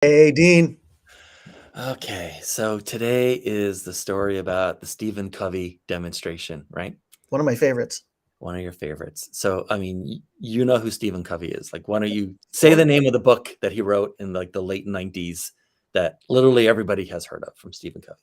Hey, Dean. Okay, so today is the story about the Stephen Covey demonstration, right? One of my favorites. One of your favorites. So, I mean, you know who Stephen Covey is. Like, why don't you say Oh, the name of the book that he wrote in like the late 90s that literally everybody has heard of from Stephen Covey?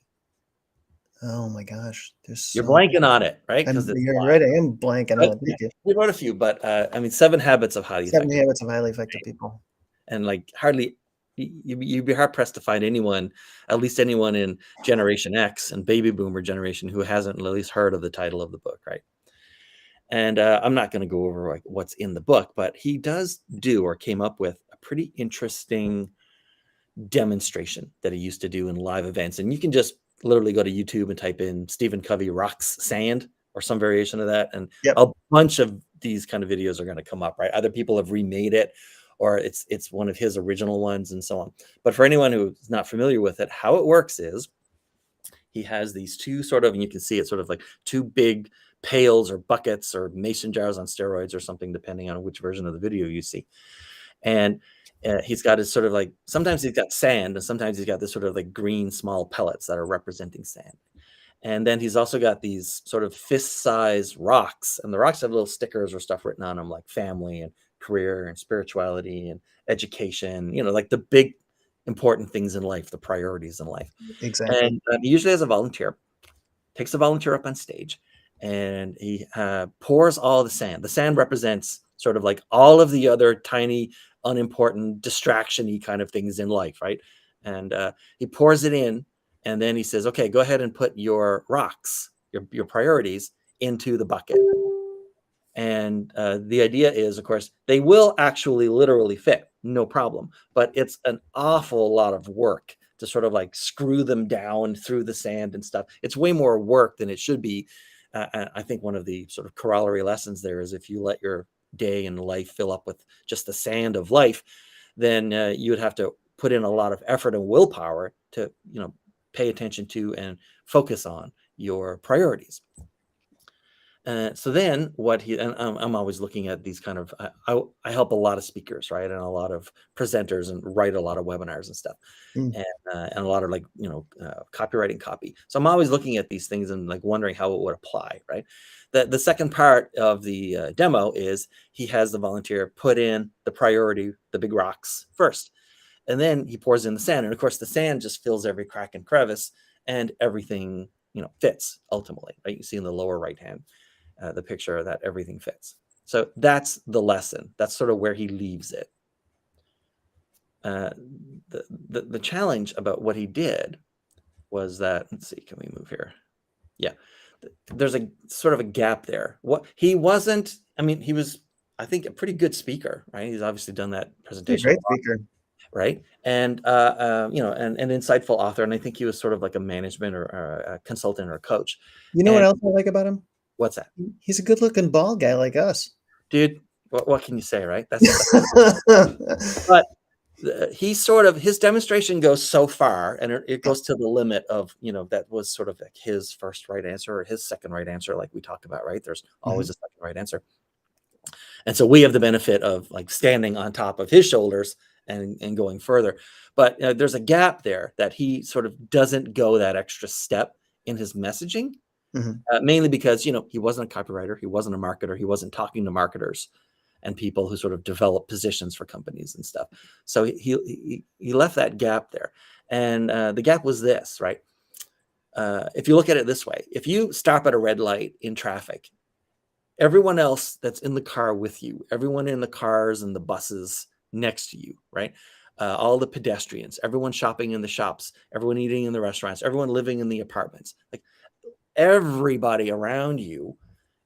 oh my gosh. There's You're so blanking on it, right? Because it's you're right. live. I am blanking on But it. yeah, Thank you. he wrote a few, but I mean, Seven Habits of Highly Seven Effective, Habits of Highly Effective People. and like hardly you'd be hard pressed to find anyone, at least anyone in Generation X and Baby Boomer generation, who hasn't at least heard of the title of the book, right? And I'm not going to go over like what's in the book, but he does do or came up with a pretty interesting demonstration that he used to do in live events. And you can just literally go to YouTube and type in Stephen Covey rocks sand or some variation of that, and Yep. a bunch of these kind of videos are going to come up, right? Either people have remade it or it's one of his original ones and so on. But for anyone who's not familiar with it, how it works is he has these two sort of, and you can see it sort of like two big pails or buckets or mason jars on steroids or something, depending on which version of the video you see. And he's got his sort of like, sometimes he's got sand and sometimes he's got this sort of like green small pellets that are representing sand. And then he's also got these sort of fist-sized rocks, and the rocks have little stickers or stuff written on them, like family and career and spirituality and education, like the big important things in life, the priorities in life. Exactly. And he usually has a volunteer, takes the volunteer up on stage, and he pours all the sand. The sand represents sort of like all of the other tiny, unimportant, distraction-y kind of things in life, right? And he pours it in, and then he says, "Okay, go ahead and put your rocks, your priorities, into the bucket." And the idea is, of course, they will actually literally fit, no problem. But it's an awful lot of work to sort of like screw them down through the sand and stuff. It's way more work than it should be. I think one of the sort of corollary lessons there is if you let your day and life fill up with just the sand of life, then you would have to put in a lot of effort and willpower to, pay attention to and focus on your priorities. So then what he and I'm always looking at these kind of I help a lot of speakers, right, and a lot of presenters and write a lot of webinars and stuff, Mm. and a lot of like copywriting copy. So I'm always looking at these things and like wondering how it would apply, right? The second part of the demo is he has the volunteer put in the priority, the big rocks first, and then he pours in the sand, and of course the sand just fills every crack and crevice, and everything fits ultimately, right? You see in the lower right hand the picture that everything fits. So that's the lesson. That's sort of where he leaves it. Uh, the challenge about what he did was that, let's see, can we move here? Yeah, there's a sort of a gap there. What he wasn't, I mean, he was, I think, a pretty good speaker, right? He's obviously done that He's a presentation a great lot, speaker. right? And and an insightful author. And I think he was sort of like a management or a consultant or a coach. You know what And else I like about him? what's that, He's a good-looking bald guy like us. dude? What can you say, right? But he sort of, his demonstration goes so far, and it goes to the limit of, that was sort of like his first right answer or his second right answer, like we talk about, right? There's always Mhm. a second right answer. And so we have the benefit of like standing on top of his shoulders and going further. But there's a gap there that he sort of doesn't go that extra step in his messaging, Mhm. mainly because, he wasn't a copywriter, he wasn't a marketer, he wasn't talking to marketers and people who sort of develop positions for companies and stuff. So he left that gap there, and the gap was this, right? If you look at it this way, if you stop at a red light in traffic, everyone else that's in the car with you, everyone in the cars and the buses next to you, right? All the pedestrians, everyone shopping in the shops, everyone eating in the restaurants, everyone living in the apartments, like everybody around you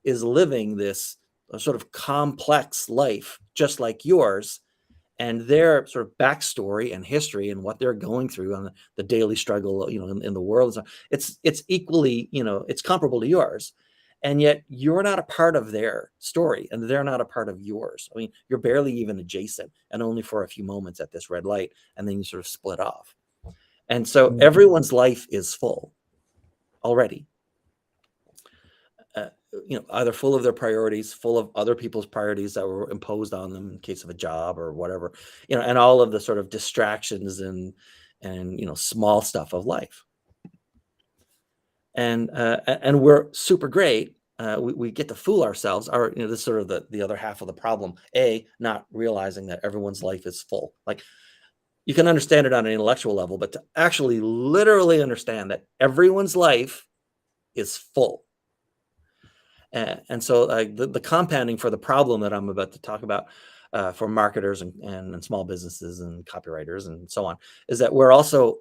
is living this sort of complex life just like yours, and their sort of backstory and history and what they're going through on the daily struggle in the world, it's equally, it's comparable to yours, and yet you're not a part of their story and they're not a part of yours. I mean, you're barely even adjacent, and only for a few moments at this red light, and then you sort of split off. And so Mm. everyone's life is full already. either full of their priorities, full of other people's priorities that were imposed on them in case of a job or whatever, and all of the sort of distractions and small stuff of life. And we're super great. We get to fool ourselves. Or this is sort of the other half of the problem. Not realizing that everyone's life is full. Like, you can understand it on an intellectual level, but to actually literally understand that everyone's life is full. And so the compounding for the problem that I'm about to talk about, for marketers and small businesses and copywriters and so on, is that we're also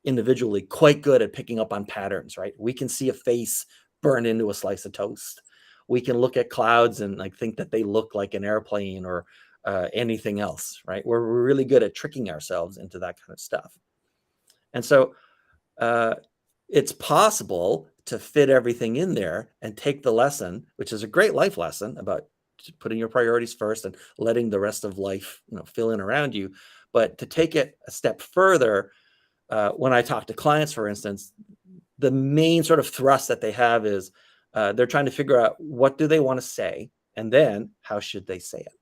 individually quite good at picking up on patterns, right? We can see a face burned into a slice of toast. We can look at clouds and like think that they look like an airplane or anything else, right? We're really good at tricking ourselves into that kind of stuff. And so uh, it's possible to fit everything in there and take the lesson, which is a great life lesson about putting your priorities first and letting the rest of life, fill in around you. But to take it a step further, when I talk to clients, for instance, the main sort of thrust that they have is they're trying to figure out what do they want to say, and then how should they say it.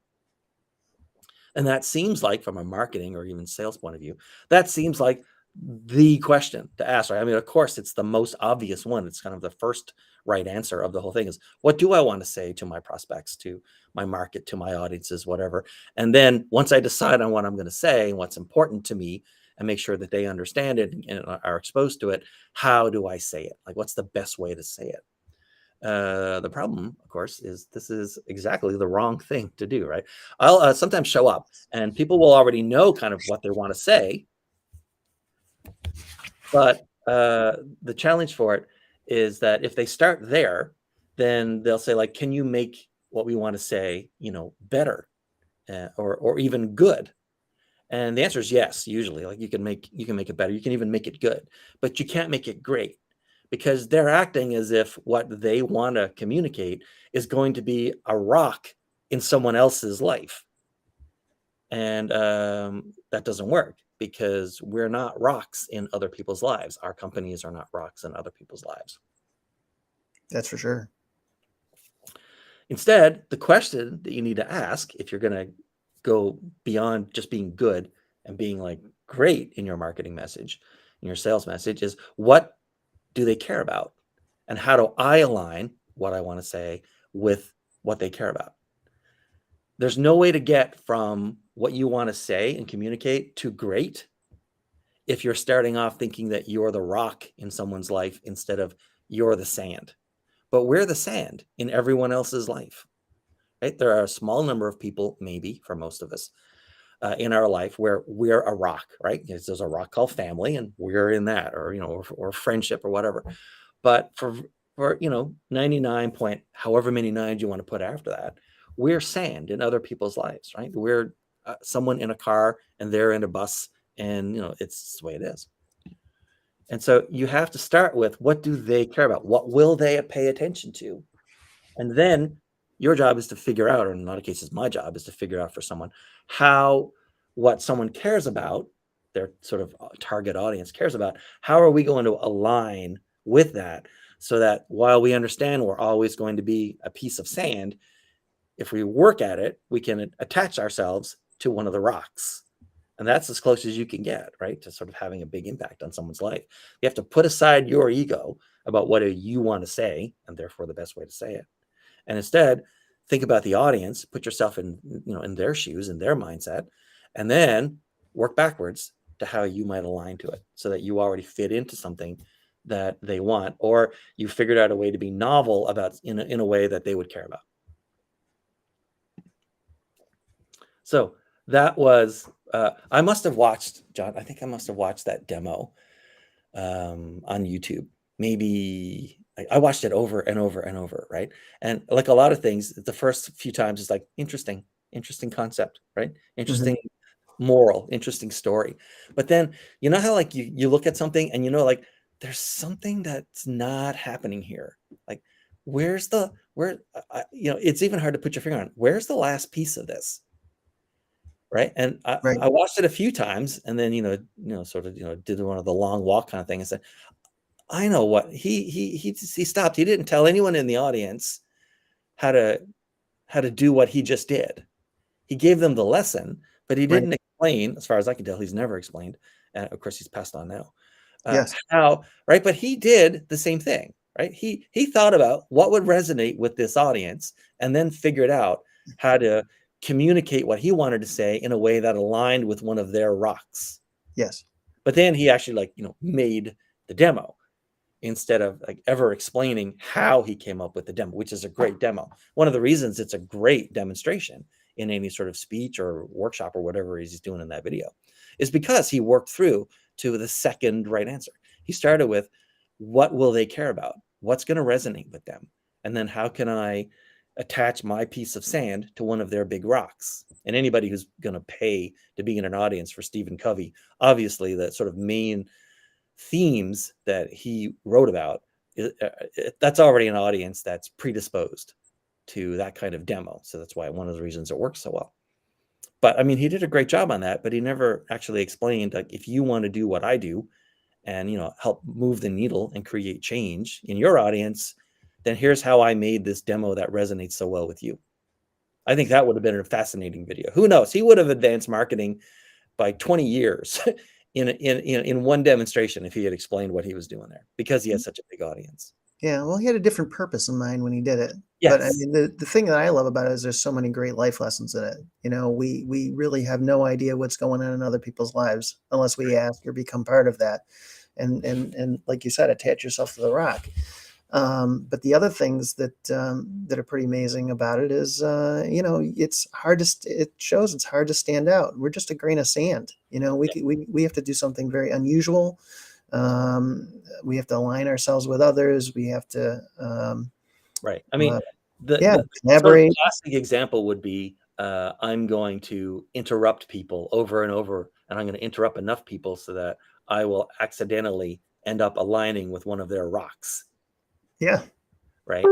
And that seems like, from a marketing or even sales point of view, that seems like the question to ask, right? I mean, of course, it's the most obvious one. It's kind of the first right answer of the whole thing is, what do I want to say to my prospects, to my market, to my audiences, whatever. And then once I decide on what I'm going to say and what's important to me and make sure that they understand it and are exposed to it, how do I say it? Like, what's the best way to say it? The problem, of course, is this is exactly the wrong thing to do, right? I'll sometimes show up and people will already know kind of what they want to say, but the challenge for it is that if they start there, then they'll say, like, can you make what we want to say, better, or even good? And the answer is yes, usually. Like, you can make it better. You can even make it good, but you can't make it great, because they're acting as if what they want to communicate is going to be a rock in someone else's life. And that doesn't work, because we're not rocks in other people's lives. Our companies are not rocks in other people's lives. That's for sure. Instead, the question that you need to ask, if you're going to go beyond just being good and being like great in your marketing message, in your sales message, is what do they care about? And how do I align what I want to say with what they care about? There's no way to get from what you want to say and communicate to great if you're starting off thinking that you're the rock in someone's life instead of you're the sand. But we're the sand in everyone else's life, right? There are a small number of people, maybe for most of us, in our life where we're a rock, right? There's a rock called family, and we're in that, or friendship or whatever. But for 99 point however many nines you want to put after that, we're sand in other people's lives, right? We're someone in a car and they're in a bus, and it's the way it is. And so you have to start with, what do they care about? What will they pay attention to? And then your job is to figure out, or in a lot of cases, my job is to figure out for someone what someone cares about, their sort of target audience cares about, how are we going to align with that, so that while we understand we're always going to be a piece of sand, if we work at it, we can attach ourselves to one of the rocks. And that's as close as you can get, right, to sort of having a big impact on someone's life. You have to put aside your ego about what you want to say, and therefore the best way to say it. And instead, think about the audience, put yourself in their shoes, in their mindset, and then work backwards to how you might align to it, so that you already fit into something that they want, or you figured out a way to be novel about in a way that they would care about. So that was, I must have watched, John, I think I must have watched that demo on YouTube. Maybe I watched it over and over and over, right? And like a lot of things, the first few times it's like, interesting concept, right? Interesting moral, interesting story. But then, how like you look at something and like, there's something that's not happening here. Like, it's even hard to put your finger on, where's the last piece of this? Right. And Right. I watched it a few times, and then, sort of, did one of the long walk kind of thing, and said, I know what he stopped. He didn't tell anyone in the audience how to do what he just did. He gave them the lesson, but he Right. didn't explain, as far as I can tell, he's never explained. Of course, he's passed on now. Yes. How, right? But he did the same thing, right? He thought about what would resonate with this audience and then figured out how to communicate what he wanted to say in a way that aligned with one of their rocks. Yes. But then he actually, like, made the demo instead of like ever explaining how he came up with the demo, which is a great demo. One of the reasons it's a great demonstration in any sort of speech or workshop or whatever he's doing in that video is because he worked through to the second right answer. He started with, what will they care about? What's going to resonate with them? And then how can I attach my piece of sand to one of their big rocks? And anybody who's going to pay to be in an audience for Stephen Covey, obviously the sort of main themes that he wrote about, that's already an audience that's predisposed to that kind of demo. So that's why one of the reasons it works so well. But I mean, he did a great job on that, but he never actually explained, like, if you want to do what I do and, help move the needle and create change in your audience, then here's how I made this demo that resonates so well with you. I think that would have been a fascinating video. Who knows? He would have advanced marketing by 20 years in one demonstration if he had explained what he was doing there, because he has such a big audience. Yeah, well, he had a different purpose in mind when he did it. But I Yes. mean, the thing that I love about it is there's so many great life lessons in it. We really have no idea what's going on in other people's lives unless we ask or become part of that. And like you said, attach yourself to the rock. But the other things that are pretty amazing about it is, it's hard to it shows it's hard to stand out. We're just a grain of sand. We have to do something very unusual. We have to align ourselves with others. We have to, Right. I mean, yeah, the sort of collaborate. classic example would be, I'm going to interrupt people over and over, and I'm going to interrupt enough people so that I will accidentally end up aligning with one of their rocks. Yeah. Right.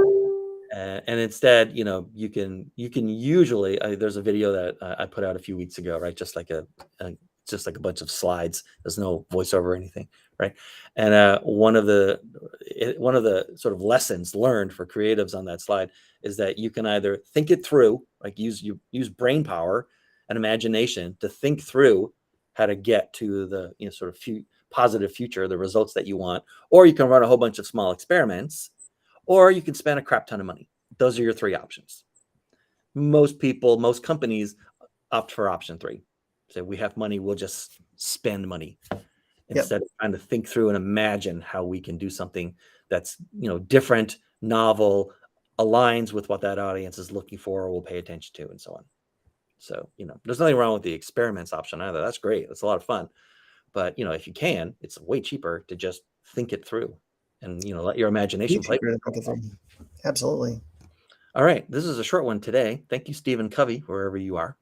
And instead, you can usually, there's a video that I put out a few weeks ago, right? Just like a bunch of slides. There's no voiceover or anything, right? And one of the sort of lessons learned for creatives on that slide is that you can either think it through, like use brain power and imagination to think through how to get to the sort of positive future, the results that you want, or you can run a whole bunch of small experiments, or you can spend a crap ton of money. Those are your three options. Most companies opt for option 3. Say, we have money, we'll just spend money instead of trying to think through and imagine how we can do something that's different, novel, aligns with what that audience is looking for or will pay attention to, and so on. So there's nothing wrong with the experiments option either. That's great. That's a lot of fun. But if you can, it's way cheaper to just think it through and let your imagination play. Absolutely. All right, this is a short one today. Thank you, Stephen Covey, wherever you are.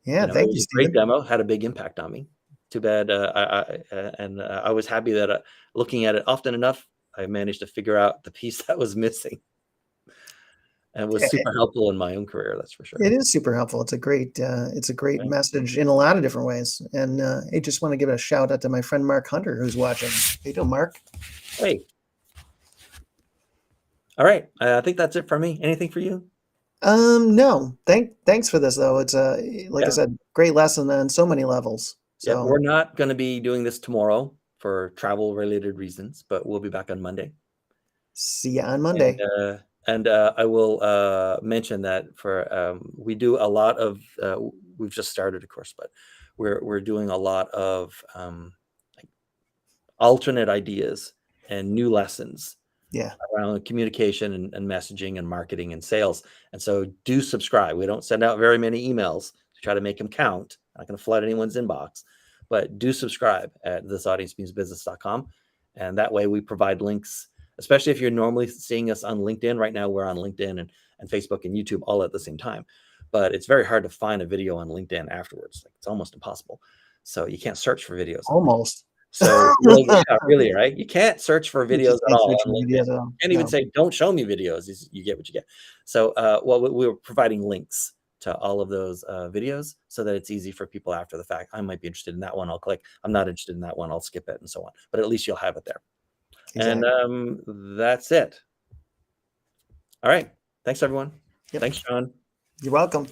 Yeah, thank you, great Stephen. demo, had a big impact on me. Too bad, I was happy that looking at it often enough, I managed to figure out the piece that was missing, and was super helpful in my own career. That's for sure. It is super helpful. It's a great message in a lot of different ways. And I just want to give a shout out to my friend Mark Hunter, who's watching. How you doing, Mark? Hey. All right, I think that's it for me. Anything for you? No. Thanks for this though. It's like I said, great lesson on so many levels. Yeah, So we're not going to be doing this tomorrow for travel related reasons, but we'll be back on Monday. See you on Monday. And I will mention that we do a lot of, we've just started, of course, but we're doing a lot of like alternate ideas and new lessons around communication and messaging and marketing and sales. And so do subscribe. We don't send out very many emails to try to make them count. I'm not going to flood anyone's inbox, but do subscribe at thisaudiencemeansbusiness.com. And that way we provide links, especially if you're normally seeing us on LinkedIn. Right now, we're on LinkedIn and Facebook and YouTube all at the same time. But it's very hard to find a video on LinkedIn afterwards. Like, it's almost impossible. So you can't search for videos. Almost. So yeah, really, right? You can't search for videos at all on LinkedIn. You can't even say, don't show me videos. You get what you get. So we're providing links to all of those videos so that it's easy for people after the fact. I might be interested in that one. I'll click. I'm not interested in that one. I'll skip it and so on. But at least you'll have it there. Exactly. And that's it. All right. Thanks, everyone. Yep. Thanks, Sean. You're welcome.